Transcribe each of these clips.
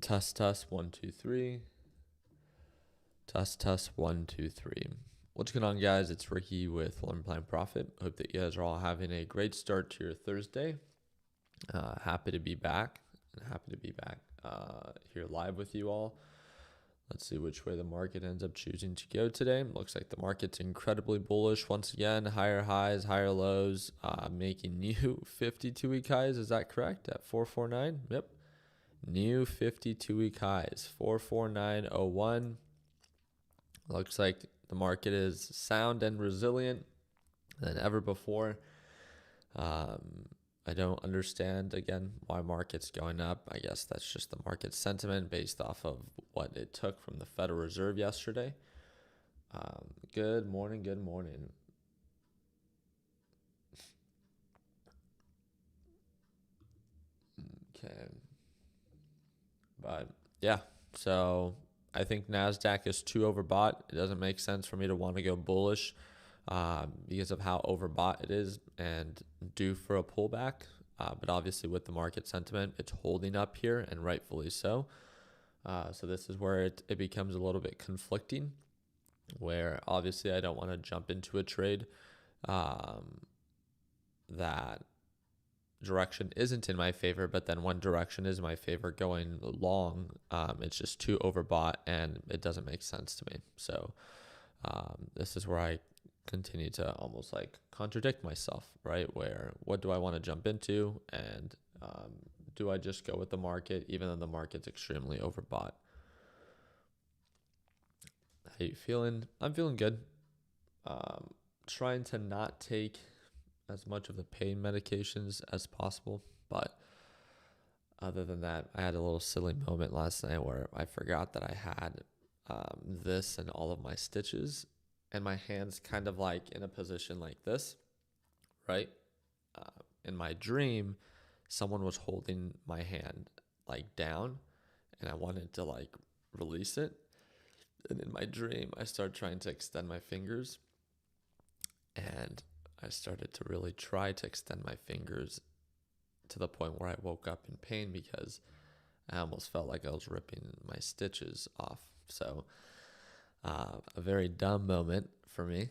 Test, test, 1, 2, 3. Test, test, 1, 2, 3. What's going on, guys? It's Ricky with Learn Plan Profit. Hope that you guys are all having a great start to your Thursday. Happy to be back here live with you all. Let's see which way the market ends up choosing to go today. Looks like the market's incredibly bullish once again. Higher highs, higher lows, making new 52-week highs. Is that correct? At 449? Yep. New 52-week highs, 449.01. Looks like the market is sound and resilient than ever before. I don't understand, again, why market's going up. I guess that's just the market sentiment based off of what it took from the Federal Reserve yesterday. Good morning. Okay. But yeah, so I think NASDAQ is too overbought. It doesn't make sense for me to want to go bullish because of how overbought it is and due for a pullback. But obviously with the market sentiment, it's holding up here, and rightfully so. So this is where it becomes a little bit conflicting, where obviously I don't want to jump into a trade that direction isn't in my favor, but then one direction is my favor going long. It's just too overbought and it doesn't make sense to me. So this is where I continue to almost like contradict myself, right? Where what do I want to jump into, and do I just go with the market even though the market's extremely overbought? How you feeling? I'm feeling good. Trying to not take as much of the pain medications as possible, but other than that, I had a little silly moment last night where I forgot that I had this and all of my stitches, and my hands kind of like in a position like this, right? In my dream, someone was holding my hand like down, and I wanted to like release it. And in my dream, I started trying to extend my fingers, and I started to really try to extend my fingers to the point where I woke up in pain because I almost felt like I was ripping my stitches off. So a very dumb moment for me,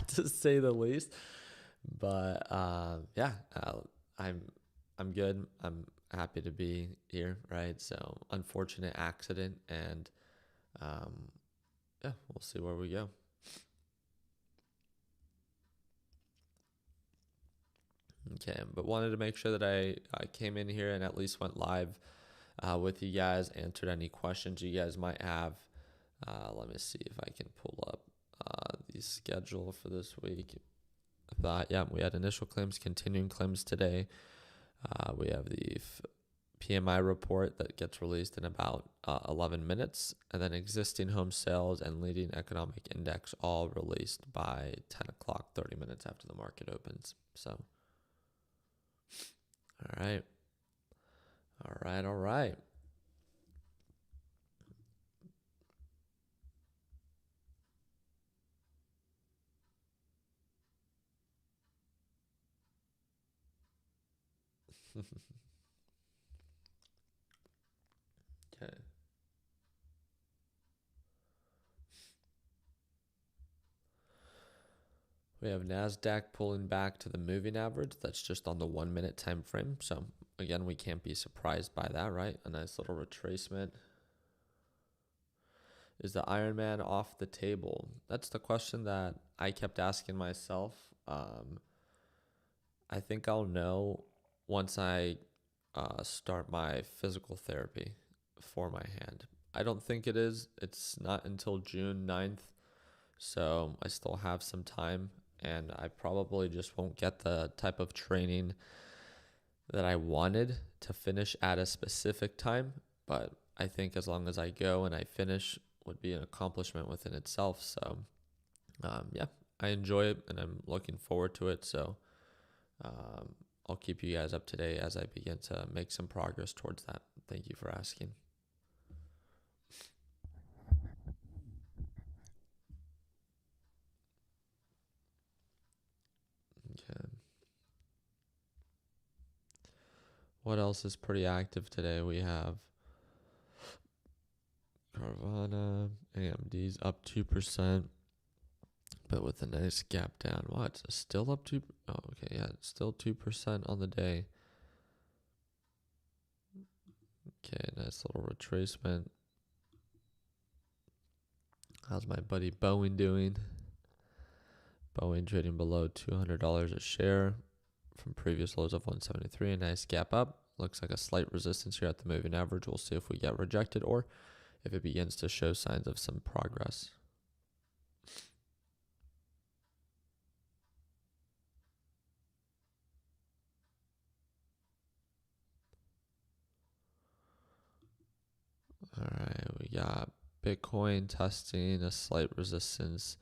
to say the least. But yeah, I'm good. I'm happy to be here, right? So unfortunate accident, and yeah, we'll see where we go. Okay, but wanted to make sure that I came in here and at least went live with you guys, answered any questions you guys might have. Let me see if I can pull up the schedule for this week. I thought, yeah, we had initial claims, continuing claims today. We have the PMI report that gets released in about 11 minutes, and then existing home sales and leading economic index all released by 10 o'clock, 30 minutes after the market opens. So, all right. Okay. We have NASDAQ pulling back to the moving average. That's just on the 1 minute time frame. So again, we can't be surprised by that, right? A nice little retracement. Is the Ironman off the table? That's the question that I kept asking myself. I think I'll know once I start my physical therapy for my hand. I don't think it is. It's not until June 9th. So I still have some time, and I probably just won't get the type of training that I wanted to finish at a specific time. But I think as long as I go and I finish would be an accomplishment within itself. So yeah, I enjoy it and I'm looking forward to it. So I'll keep you guys up to date as I begin to make some progress towards that. Thank you for asking. Okay. What else is pretty active today? We have Carvana, AMD's up 2%, but with a nice gap down. Wow, it's still up 2. Oh, okay, yeah, it's still 2% on the day. Okay, nice little retracement. How's my buddy Boeing doing? Boeing trading below $200 a share from previous lows of 173. A nice gap up. Looks like a slight resistance here at the moving average. We'll see if we get rejected or if it begins to show signs of some progress. All right, we got Bitcoin testing a slight resistance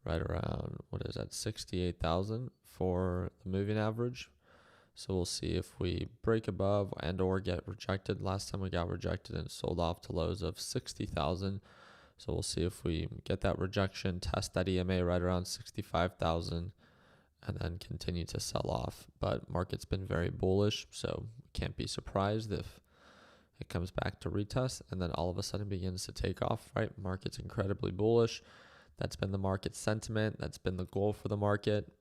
right around, what is that, 68,000 for the moving average. So we'll see if we break above and or get rejected. Last time we got rejected and sold off to lows of 60,000. So we'll see if we get that rejection, test that EMA right around 65,000, and then continue to sell off. But market's been very bullish, so can't be surprised if it comes back to retest and then all of a sudden begins to take off, right? Market's incredibly bullish. That's been the market sentiment. That's been the goal for the market.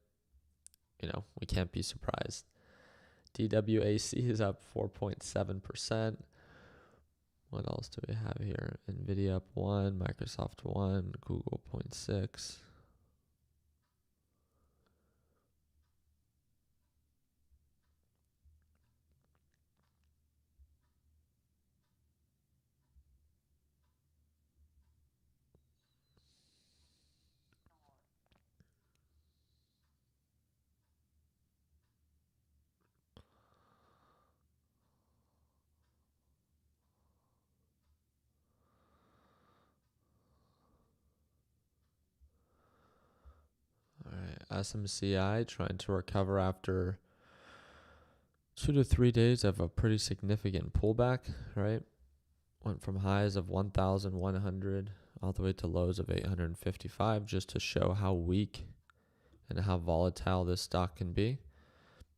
We can't be surprised. DWAC is up 4.7%. What else do we have here? Nvidia up 1, Microsoft 1, Google 0.6. All right, SMCI trying to recover after 2 to 3 days of a pretty significant pullback, right? Went from highs of 1,100 all the way to lows of 855 just to show how weak and how volatile this stock can be.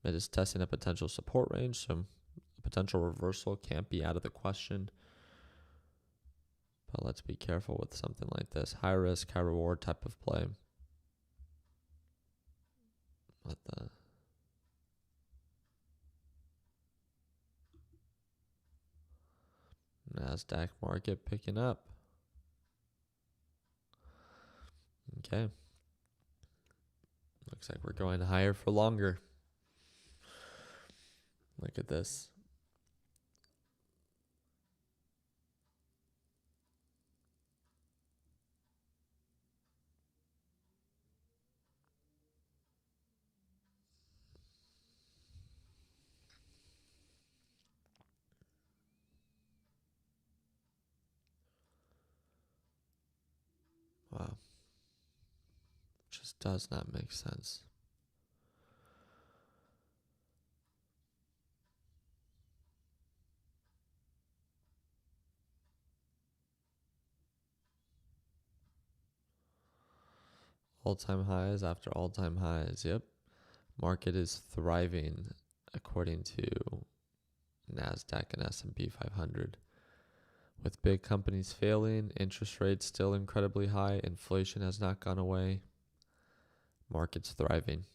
It is testing a potential support range, so a potential reversal can't be out of the question. But let's be careful with something like this. High risk, high reward type of play. Let the NASDAQ market picking up. Okay. Looks like we're going higher for longer. Look at this. Wow. Just does not make sense. All-time highs after all-time highs. Yep. Market is thriving according to NASDAQ and S&P 500. With big companies failing, interest rates still incredibly high, inflation has not gone away. Market's thriving.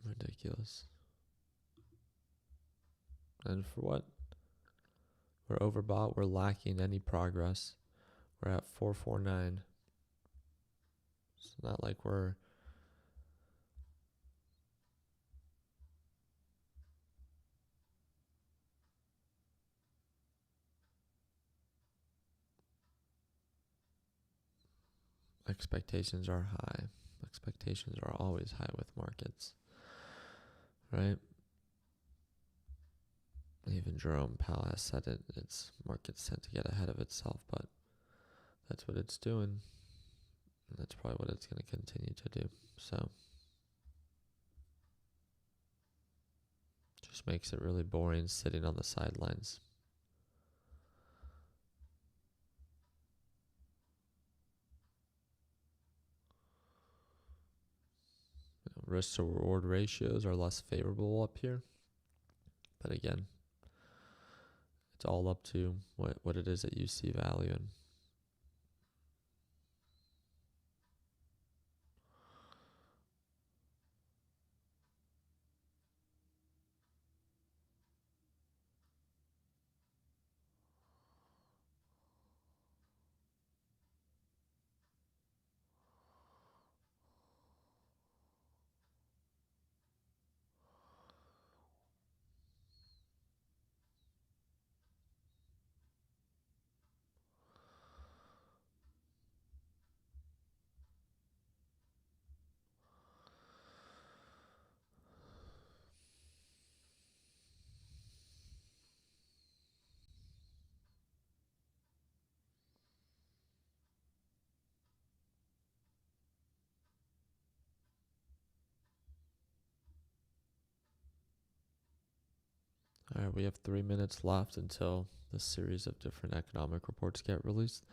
Ridiculous. And for what? We're overbought. We're lacking any progress. We're at 449. It's not like we're expectations are high. Expectations are always high with markets, right? Even Jerome Powell has said it. It's markets tend to get ahead of itself, but that's what it's doing. And that's probably what it's going to continue to do. So just makes it really boring sitting on the sidelines. Risk to reward ratios are less favorable up here. But again, it's all up to what it is that you see value in. All right, we have 3 minutes left until the series of different economic reports get released.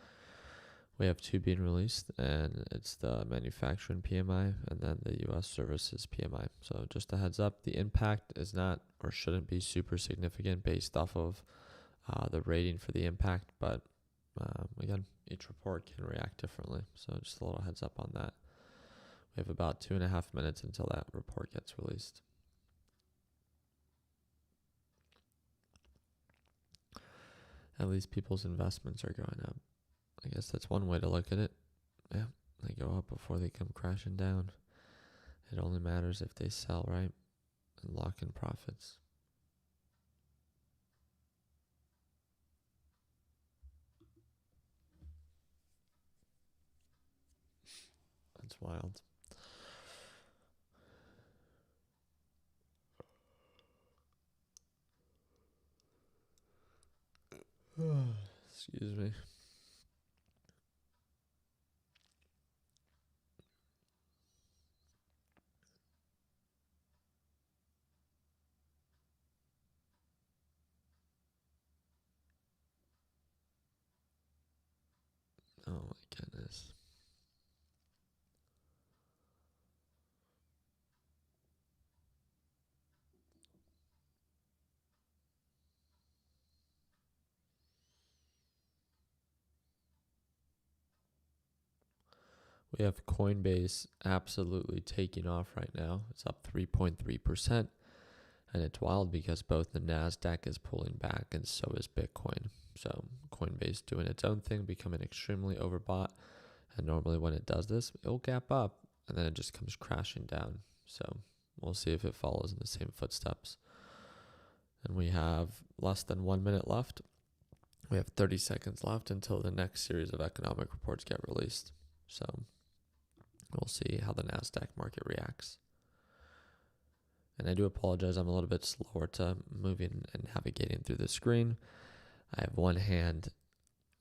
We have 2 being released, and it's the manufacturing PMI and then the U.S. services PMI. So just a heads up, the impact is not or shouldn't be super significant based off of the rating for the impact, but again, each report can react differently. So just a little heads up on that. We have about 2.5 minutes until that report gets released. At least people's investments are going up. I guess that's one way to look at it. Yeah, they go up before they come crashing down. It only matters if they sell, right? And lock in profits. That's wild. Excuse me. Oh my goodness. We have Coinbase absolutely taking off right now. It's up 3.3%. And it's wild because both the NASDAQ is pulling back and so is Bitcoin. So Coinbase doing its own thing, becoming extremely overbought. And normally when it does this, it'll gap up and then it just comes crashing down. So we'll see if it follows in the same footsteps. And we have less than 1 minute left. We have 30 seconds left until the next series of economic reports get released. So we'll see how the NASDAQ market reacts. And I do apologize, I'm a little bit slower to moving and navigating through the screen. I have one hand,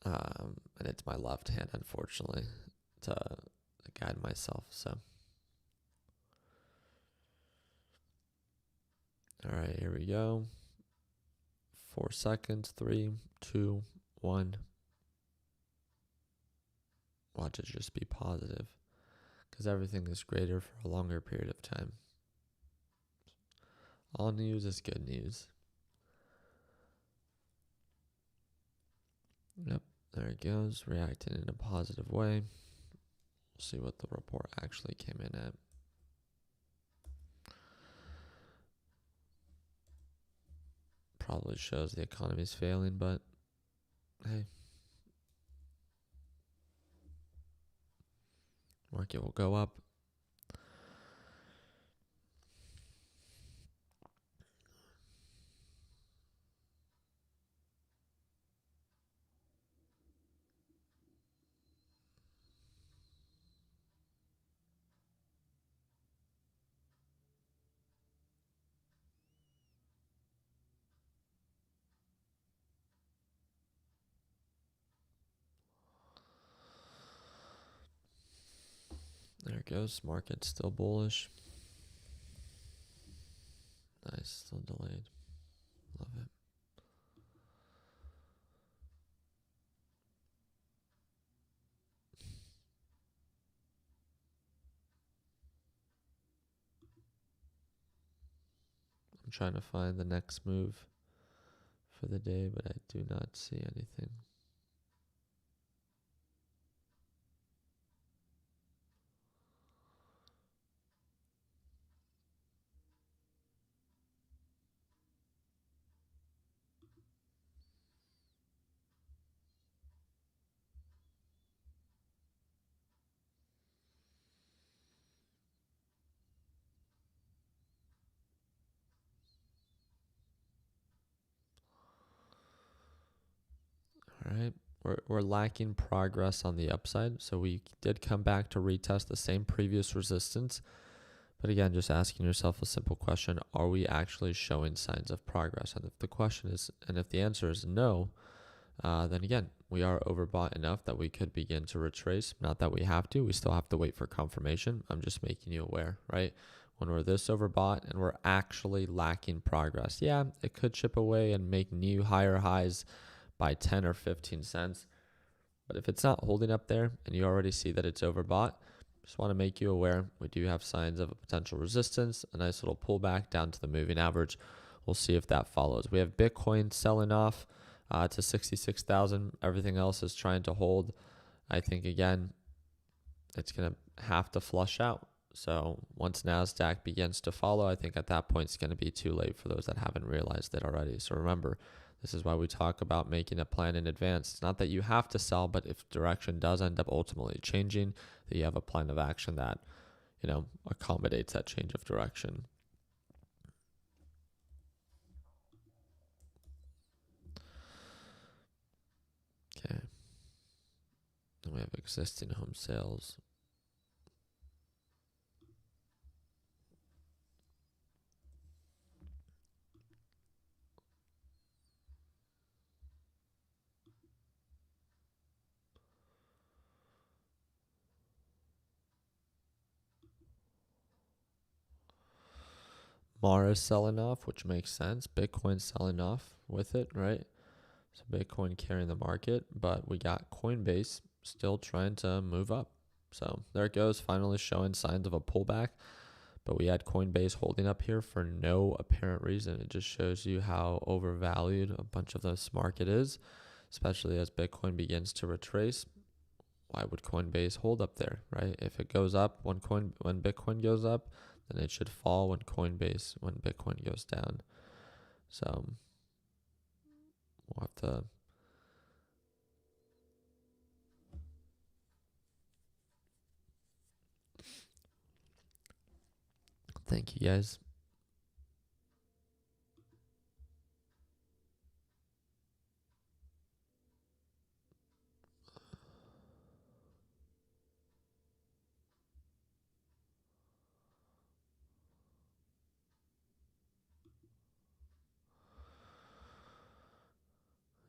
and it's my left hand, unfortunately, to guide myself. So, all right, here we go. 4 seconds, 3, 2, 1. Watch it just be positive, because everything is greater for a longer period of time. All news is good news. Yep, there it goes, reacting in a positive way. We'll see what the report actually came in at. Probably shows the economy's failing, but hey, market will go up. it goes. Market still bullish. Nice, still delayed. Love it. I'm trying to find the next move for the day, but I do not see anything. All right. We're lacking progress on the upside. So we did come back to retest the same previous resistance. But again, just asking yourself a simple question, are we actually showing signs of progress? And if the question is, and if the answer is no, then again, we are overbought enough that we could begin to retrace. Not that we have to, we still have to wait for confirmation. I'm just making you aware, right? When we're this overbought and we're actually lacking progress, yeah, it could chip away and make new higher highs by 10 or 15 cents. But if it's not holding up there and you already see that it's overbought, just want to make you aware we do have signs of a potential resistance, a nice little pullback down to the moving average. We'll see if that follows. We have Bitcoin selling off to 66,000. Everything else is trying to hold. I think, again, it's going to have to flush out. So once NASDAQ begins to follow, I think at that point it's going to be too late for those that haven't realized it already. So remember, this is why we talk about making a plan in advance. It's not that you have to sell, but if direction does end up ultimately changing, that you have a plan of action that, accommodates that change of direction. Okay. Then we have existing home sales. Mara's selling off, which makes sense. Bitcoin's selling off with it, right? So Bitcoin carrying the market, but we got Coinbase still trying to move up. So there it goes, finally showing signs of a pullback. But we had Coinbase holding up here for no apparent reason. It just shows you how overvalued a bunch of this market is, especially as Bitcoin begins to retrace. Why would Coinbase hold up there, right? If it goes up when Bitcoin goes up, then it should fall when Bitcoin goes down. So we'll have to thank you guys.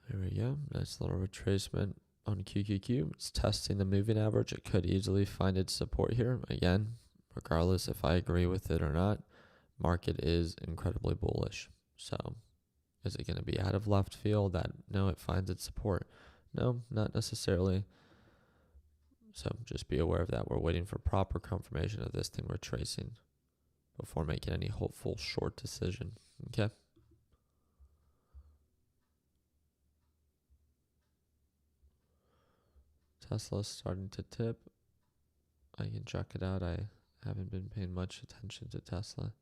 There we go. Nice little retracement on QQQ. It's testing the moving average. It could easily find its support here. Again, regardless if I agree with it or not, market is incredibly bullish. So is it going to be out of left field that, no, it finds its support? No, not necessarily. So just be aware of that. We're waiting for proper confirmation of this thing retracing before making any hopeful short decision. Okay. Tesla's starting to tip. I can check it out. I haven't been paying much attention to Tesla.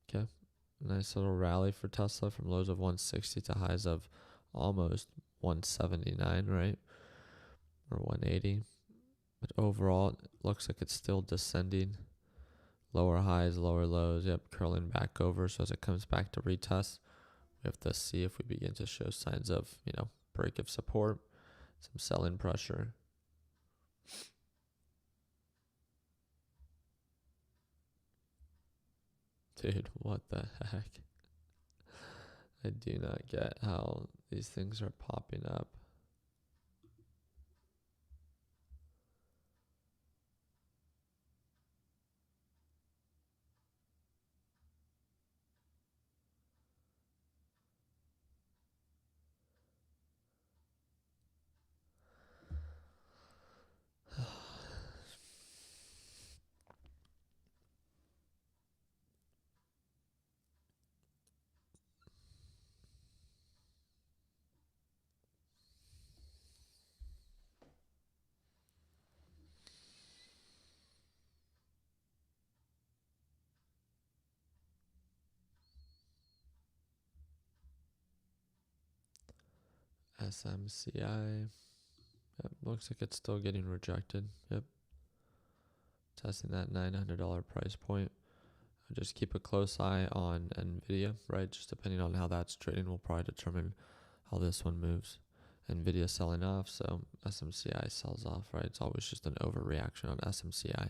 Okay. Nice little rally for Tesla from lows of 160 to highs of almost 179, right? Or 180. But overall, it looks like it's still descending. Lower highs, lower lows. Yep, curling back over. So as it comes back to retest, we have to see if we begin to show signs of, break of support, some sell-in pressure. Dude, what the heck? I do not get how these things are popping up. SMCI. Yep, looks like it's still getting rejected. Yep. Testing that $900 price point. Just keep a close eye on NVIDIA, right? Just depending on how that's trading will probably determine how this one moves. NVIDIA selling off, so SMCI sells off, right? It's always just an overreaction on SMCI.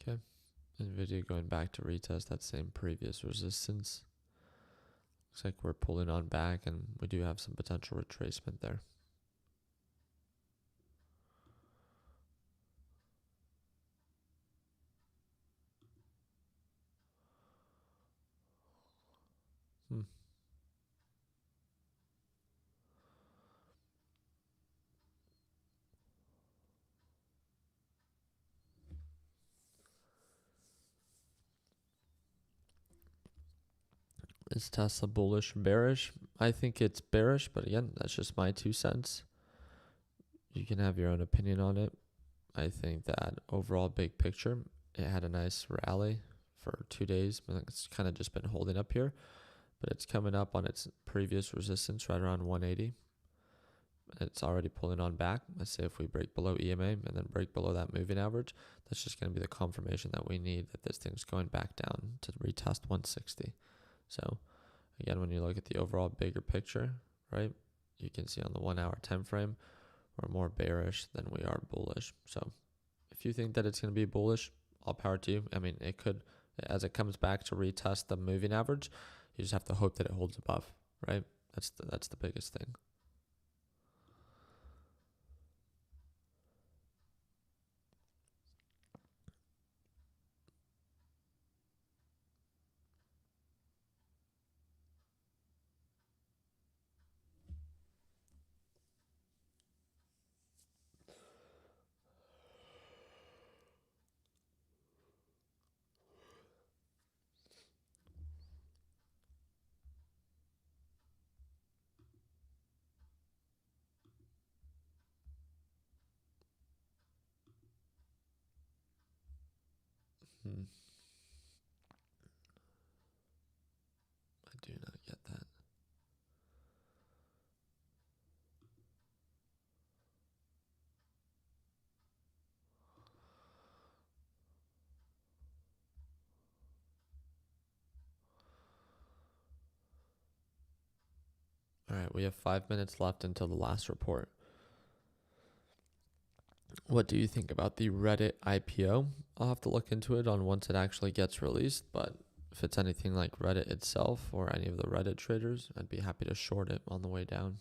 Okay. NVIDIA going back to retest that same previous resistance. Looks like we're pulling on back, and we do have some potential retracement there. Is Tesla bullish or bearish? I think it's bearish, but again, that's just my 2 cents. You can have your own opinion on it. I think that overall big picture, it had a nice rally for 2 days. I think it's kind of just been holding up here, but it's coming up on its previous resistance right around 180. It's already pulling on back. Let's say if we break below EMA and then break below that moving average, that's just going to be the confirmation that we need that this thing's going back down to retest 160. So again, when you look at the overall bigger picture, right, you can see on the 1 hour time frame, we're more bearish than we are bullish. So if you think that it's going to be bullish, all power to you. I mean, it could, as it comes back to retest the moving average, you just have to hope that it holds above, right? That's the biggest thing. I do not get that. All right, we have 5 minutes left until the last report. What do you think about the Reddit IPO? I'll have to look into it on once it actually gets released, but if it's anything like Reddit itself or any of the Reddit traders, I'd be happy to short it on the way down.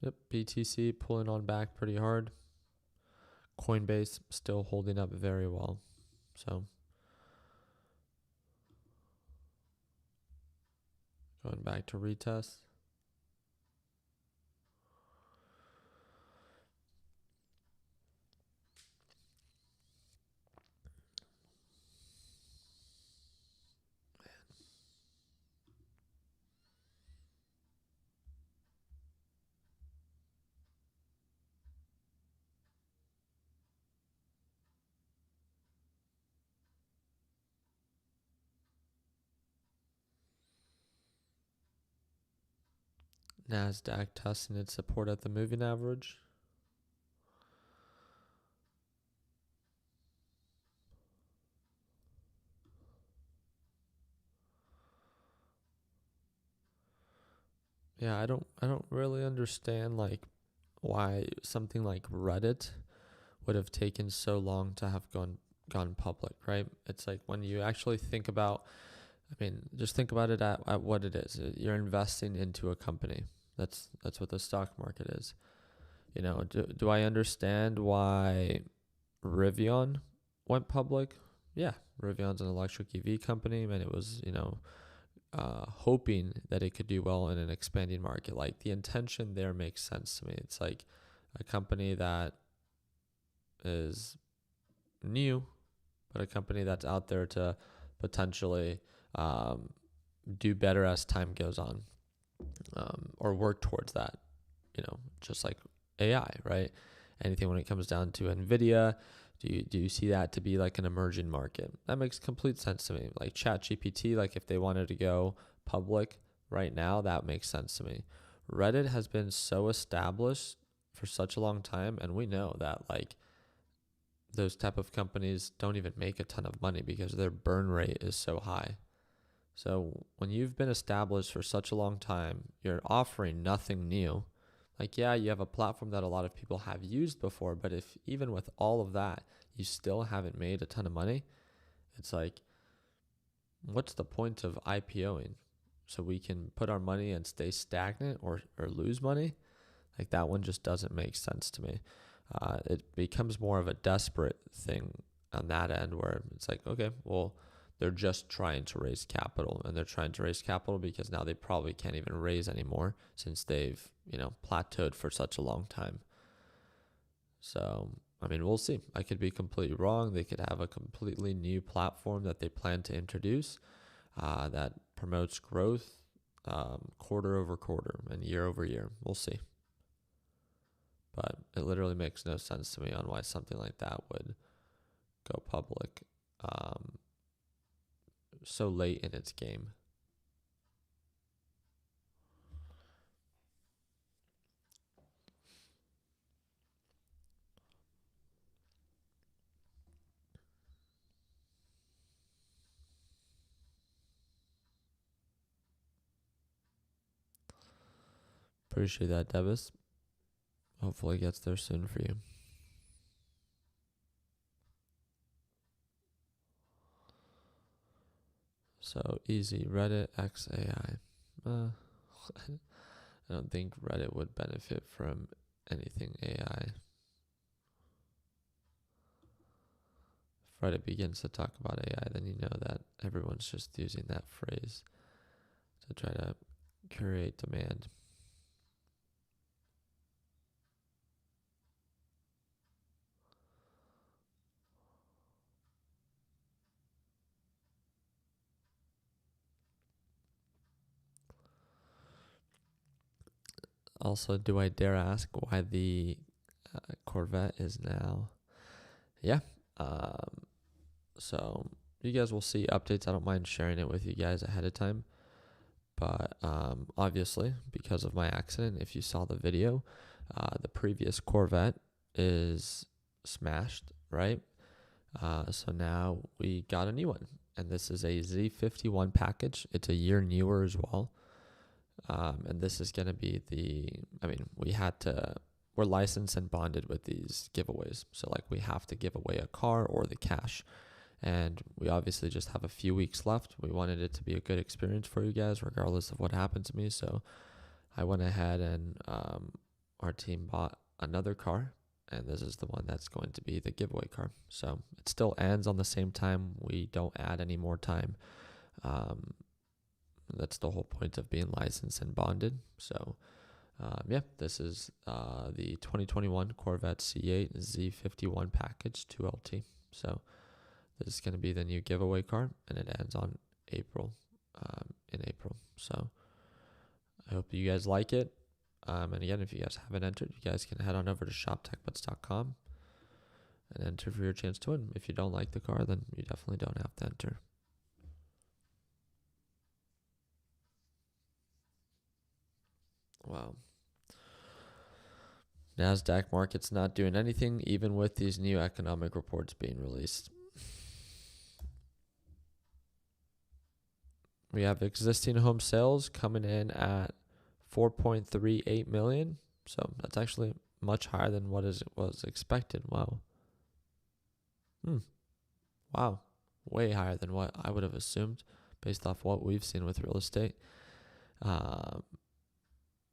Yep, BTC pulling on back pretty hard. Coinbase still holding up very well. So going back to retest. NASDAQ testing its support at the moving average. Yeah, I don't really understand like why something like Reddit would have taken so long to have gone public, right? It's like when you actually think about, I mean, just think about it at what it is. You're investing into a company. That's what the stock market is. Do I understand why Rivian went public? Yeah, Rivion's an electric EV company, and it was, hoping that it could do well in an expanding market. Like the intention there makes sense to me. It's like a company that is new, but a company that's out there to potentially um, do better as time goes on, or work towards that. Just like AI, right? Anything when it comes down to NVIDIA, do you see that to be like an emerging market? That makes complete sense to me. Like ChatGPT, like if they wanted to go public right now, that makes sense to me. Reddit has been so established for such a long time, and we know that like those type of companies don't even make a ton of money because their burn rate is so high. So when you've been established for such a long time, you're offering nothing new. Like, yeah, you have a platform that a lot of people have used before, but if even with all of that, you still haven't made a ton of money, it's like, what's the point of IPOing? So we can put our money and stay stagnant or lose money? Like, that one just doesn't make sense to me. It becomes more of a desperate thing on that end where it's like, okay, well, they're just trying to raise capital, and they're trying to raise capital because now they probably can't even raise anymore since they've, plateaued for such a long time. So, I mean, we'll see. I could be completely wrong. They could have a completely new platform that they plan to introduce that promotes growth quarter over quarter and year over year. We'll see. But it literally makes no sense to me on why something like that would go public so late in its game. Appreciate that, Devis. Hopefully it gets there soon for you. So easy. Reddit X AI. I don't think Reddit would benefit from anything AI. If Reddit begins to talk about AI, then you know that everyone's just using that phrase to try to create demand. Also, do I dare ask why the Corvette is now? Yeah. So you guys will see updates. I don't mind sharing it with you guys ahead of time. But obviously, because of my accident, if you saw the video, the previous Corvette is smashed, right? So now we got a new one. And this is a Z51 package. It's a year newer as well. And this is going to be we're licensed and bonded with these giveaways. So like we have to give away a car or the cash. And we obviously just have a few weeks left. We wanted it to be a good experience for you guys, regardless of what happened to me. So I went ahead and our team bought another car. And this is the one that's going to be the giveaway car. So it still ends on the same time. We don't add any more time. That's the whole point of being licensed and bonded. So, this is the 2021 Corvette C8 Z51 package 2LT. So this is going to be the new giveaway car, and it ends on April, in April. So I hope you guys like it. And again, if you guys haven't entered, you guys can head on over to shoptechbuds.com and enter for your chance to win. If you don't like the car, then you definitely don't have to enter. Wow. NASDAQ market's not doing anything, even with these new economic reports being released. We have existing home sales coming in at 4.38 million. So that's actually much higher than what was expected. Wow. Wow. Way higher than what I would have assumed based off what we've seen with real estate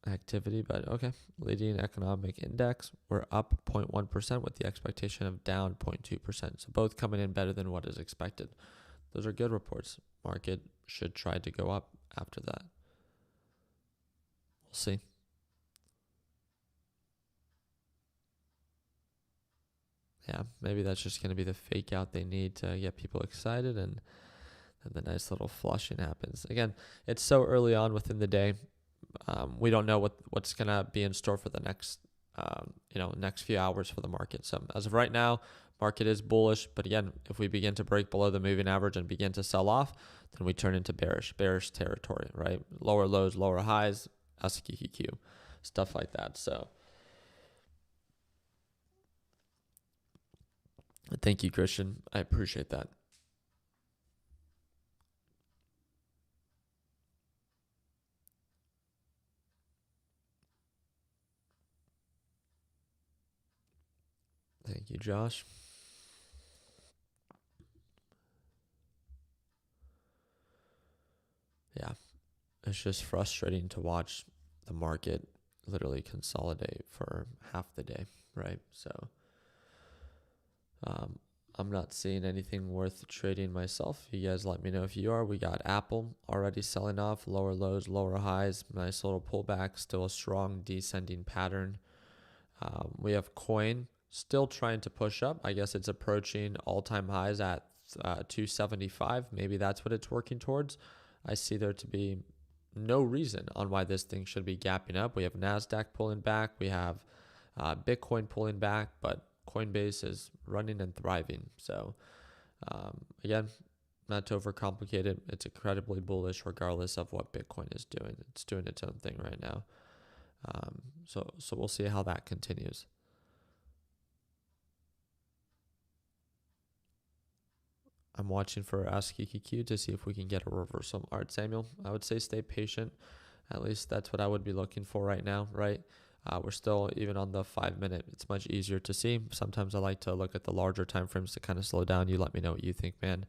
activity. But okay, leading economic index, we're up 0.1% with the expectation of down 0.2%. So both coming in better than what is expected. Those are good reports. Market should try to go up after that. We'll see. Yeah, maybe that's just going to be the fake out they need to get people excited, and the nice little flushing happens. Again, it's so early on within the day. We don't know what's going to be in store for the next few hours for the market. So as of right now, market is bullish. But again, if we begin to break below the moving average and begin to sell off, then we turn into bearish territory, right? Lower lows, lower highs, SQQQ, stuff like that. So thank you, Christian. I appreciate that. Thank you, Josh. Yeah, it's just frustrating to watch the market literally consolidate for half the day, right? So I'm not seeing anything worth trading myself. You guys let me know if you are. We got Apple already selling off, lower lows, lower highs, nice little pullback, still a strong descending pattern. We have Coin still trying to push up. I guess it's approaching all-time highs at 275. Maybe that's what it's working towards. I see there to be no reason on why this thing should be gapping up. We have NASDAQ pulling back. We have Bitcoin pulling back, but Coinbase is running and thriving. So again, not to overcomplicate it, it's incredibly bullish regardless of what Bitcoin is doing. It's doing its own thing right now. So we'll see how that continues. I'm watching for SQQQ to see if we can get a reversal. All right, Samuel, I would say stay patient. At least that's what I would be looking for right now, right? We're still even on the 5 minute. It's much easier to see. Sometimes I like to look at the larger time frames to kind of slow down. You let me know what you think, man.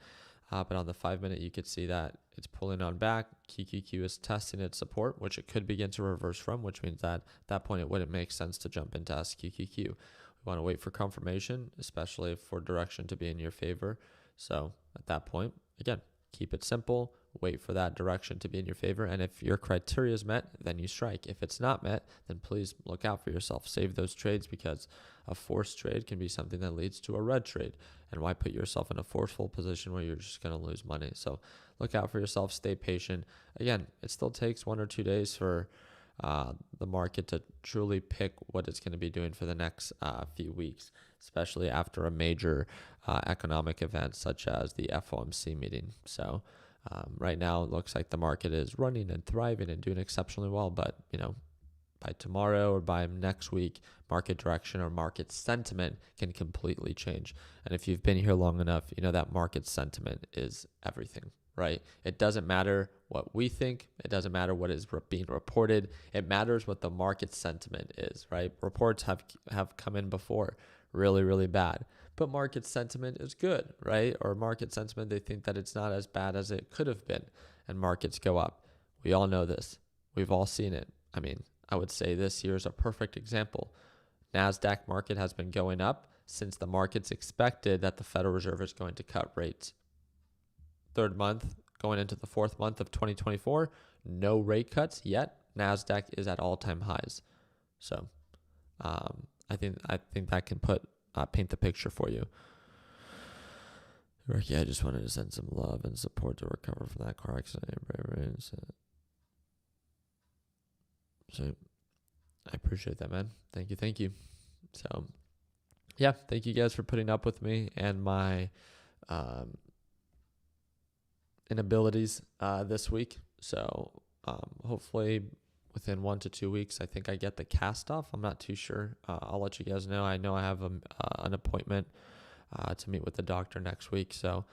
But on the 5 minute, you could see that it's pulling on back. QQQ is testing its support, which it could begin to reverse from, which means that at that point it wouldn't make sense to jump into SQQQ. We want to wait for confirmation, especially for direction to be in your favor. So at that point, again, keep it simple. Wait for that direction to be in your favor. And if your criteria is met, then you strike. If it's not met, then please look out for yourself. Save those trades, because a forced trade can be something that leads to a red trade. And why put yourself in a forceful position where you're just going to lose money? So look out for yourself. Stay patient. Again, it still takes 1 or 2 days for the market to truly pick what it's going to be doing for the next few weeks, especially after a major economic event such as the FOMC meeting. So right now it looks like the market is running and thriving and doing exceptionally well, but by tomorrow or by next week, market direction or market sentiment can completely change. And if you've been here long enough, you know that market sentiment is everything, right? It doesn't matter what we think. It doesn't matter what is being reported. It matters what the market sentiment is, right? Reports have come in before, really, really bad. But market sentiment is good, right? Or market sentiment, they think that it's not as bad as it could have been, and markets go up. We all know this. We've all seen it. I mean, I would say this year is a perfect example. NASDAQ market has been going up since the markets expected that the Federal Reserve is going to cut rates. Third month, going into the fourth month of 2024, no rate cuts yet. NASDAQ is at all-time highs. So I think that can paint the picture for you. Ricky, I just wanted to send some love and support to recover from that car accident. So I appreciate that, man. Thank you. So yeah, thank you guys for putting up with me and my inabilities this week. So hopefully within 1 to 2 weeks, I think I get the cast off. I'm not too sure. I'll let you guys know. I know I have an appointment to meet with the doctor next week. So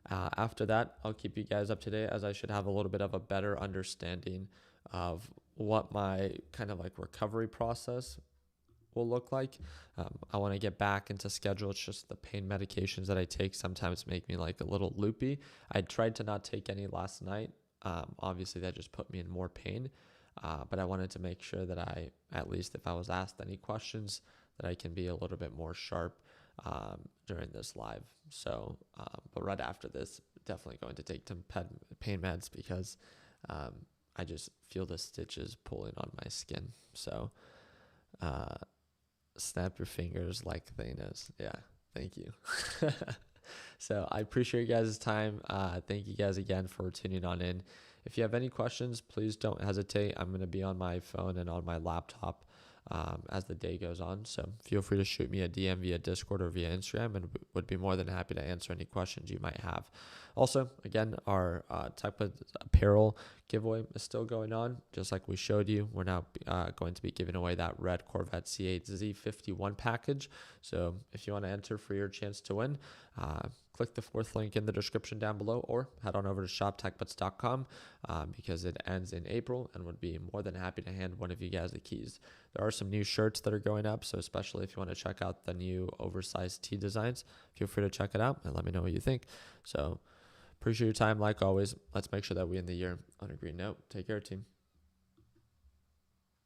after that, I'll keep you guys up to date, as I should have a little bit of a better understanding of what my kind of like recovery process will look like. I want to get back into schedule. It's just the pain medications that I take sometimes make me like a little loopy. I tried to not take any last night. Obviously, that just put me in more pain. But I wanted to make sure that I, at least if I was asked any questions, that I can be a little bit more sharp during this live. So, but right after this, definitely going to take some pain meds because I just feel the stitches pulling on my skin. So, snap your fingers like Thanos. Yeah, thank you. So I appreciate you guys' time. Thank you guys again for tuning on in. If you have any questions, please don't hesitate. I'm going to be on my phone and on my laptop as the day goes on. So feel free to shoot me a DM via Discord or via Instagram, and would be more than happy to answer any questions you might have. Also, again, our Tech Buds apparel giveaway is still going on. Just like we showed you, we're now going to be giving away that red Corvette C8 Z51 package. So if you want to enter for your chance to win, click the fourth link in the description down below, or head on over to shoptechbuds.com because it ends in April, and would be more than happy to hand one of you guys the keys. There are some new shirts that are going up, so especially if you want to check out the new oversized tee designs, feel free to check it out and let me know what you think. So appreciate your time. Like always, let's make sure that we end the year on a green note. Take care, team.